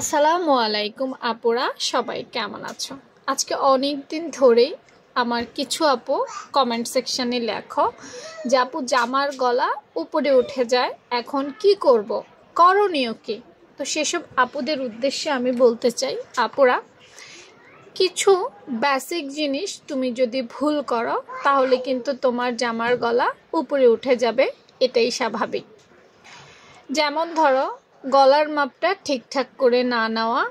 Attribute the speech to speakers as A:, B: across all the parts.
A: আসসালামু আলাইকুম আপুরা, সবাই কেমন আছো? আজকে অনেক দিন ধরেই আমার কিছু আপু কমেন্ট সেকশনে লেখো যে আপু জামার গলা উপরে উঠে যায়, এখন কি করব, করণীয় কি? তো সেসব আপুদের উদ্দেশ্যে আমি বলতে চাই, আপুরা কিছু বেসিক জিনিস তুমি যদি ভুল করো তাহলে কিন্তু তোমার জামার গলা উপরে উঠে যাবে, এটাই স্বাভাবিক। যেমন ধরো, গলার মাপটা ঠিকঠাক করে না নেওয়া,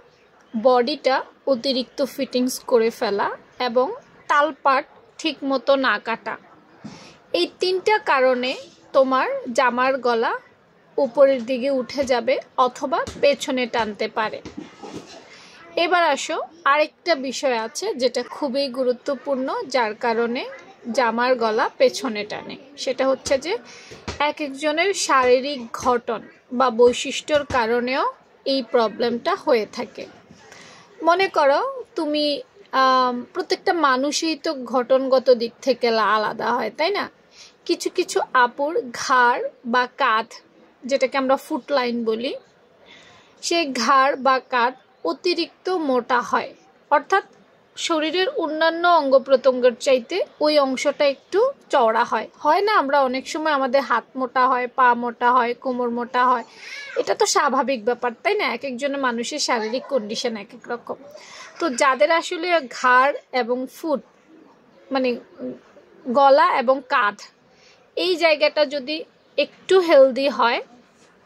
A: বডিটা অতিরিক্ত ফিটিংস করে ফেলা এবং তালপাট ঠিক মতো না কাটা। এই তিনটা কারণে তোমার জামার গলা উপরের দিকে উঠে যাবে অথবা পেছনে টানতে পারে। এবার আসো, আরেকটা বিষয় আছে যেটা খুবই গুরুত্বপূর্ণ, যার কারণে জামার গলা পেছনে টানে। সেটা হচ্ছে যে এক একজনের শারীরিক গঠন বা বৈশিষ্ট্যর কারণেও এই প্রবলেমটা হয়ে থাকে। মনে করো তুমি প্রত্যেকটা মানুষই তো গঠনগত দিক থেকে আলাদা হয়, তাই না? কিছু কিছু আপুর ঘাড় বা কাঁধ, যেটাকে আমরা ফুট লাইন বলি, সেই ঘাড় বা কাঁধ অতিরিক্ত মোটা হয়, অর্থাৎ শরীরের অন্যান্য অঙ্গ প্রত্যঙ্গের চাইতে ওই অংশটা একটু চওড়া হয়। হয় না, আমরা অনেক সময় আমাদের হাত মোটা হয়, পা মোটা হয়, কোমর মোটা হয়, এটা তো স্বাভাবিক ব্যাপার, তাই না? এক একজনের মানুষের শারীরিক কন্ডিশন এক এক রকম। তো যাদের আসলে ঘাড় এবং ফুট মানে গলা এবং কাঁধ, এই জায়গাটা যদি একটু হেলদি হয়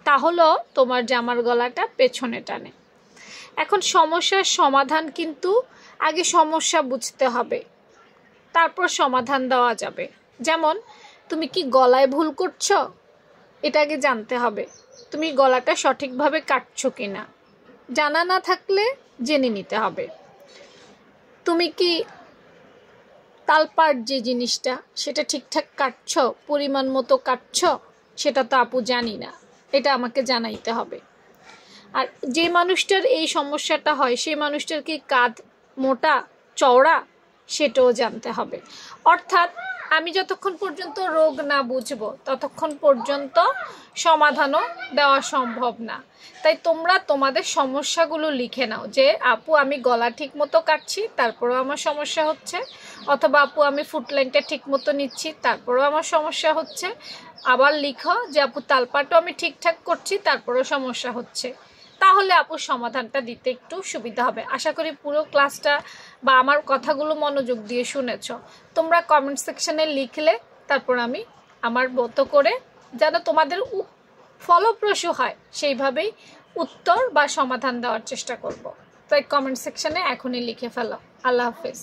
A: তাহলেও তোমার জামার গলাটা পেছনে টানে। এখন সমস্যার সমাধান কিন্তু আগে সমস্যা বুঝতে হবে, তারপর সমাধান দেওয়া যাবে। যেমন তুমি কি গলায় ভুল করছো, এটা আগে জানতে হবে। তুমি গলাটা সঠিকভাবে কাটছো কিনা, জানা না থাকলে জেনে নিতে হবে। তুমি কি তালপাট যে জিনিসটা, সেটা ঠিকঠাক কাটছো, পরিমাণ মতো কাটছো, সেটা তো আপু জানি না, এটা আমাকে জানাইতে হবে। আর যে মানুষটার এই সমস্যাটা হয় সেই মানুষটার কি কাঁধ মোটা চওড়া, সেটাও জানতে হবে। অর্থাৎ আমি যতক্ষণ পর্যন্ত রোগ না বুঝবো ততক্ষণ পর্যন্ত সমাধানও দেওয়া সম্ভব না। তাই তোমরা তোমাদের সমস্যাগুলো লিখে নাও, যে আপু আমি গলা ঠিক মতো কাটছি তারপরেও আমার সমস্যা হচ্ছে, অথবা আপু আমি ফুটলাইনটা ঠিক মতো নিচ্ছি তারপরেও আমার সমস্যা হচ্ছে। আবার লিখো যে আপু তালপাটও আমি ঠিকঠাক করছি তারপরেও সমস্যা হচ্ছে। তাহলে আপুর সমাধানটা দিতে একটু সুবিধা হবে। আশা করি পুরো ক্লাসটা বা আমার কথাগুলো মনোযোগ দিয়ে শুনেছ। তোমরা কমেন্ট সেকশনে লিখলে তারপর আমি আমার মতো করে যেন তোমাদের ফলপ্রসূ হয় সেইভাবেই উত্তর বা সমাধান দেওয়ার চেষ্টা করব। তাই কমেন্ট সেকশনে এখনই লিখে ফেলো। আল্লাহ হাফেজ।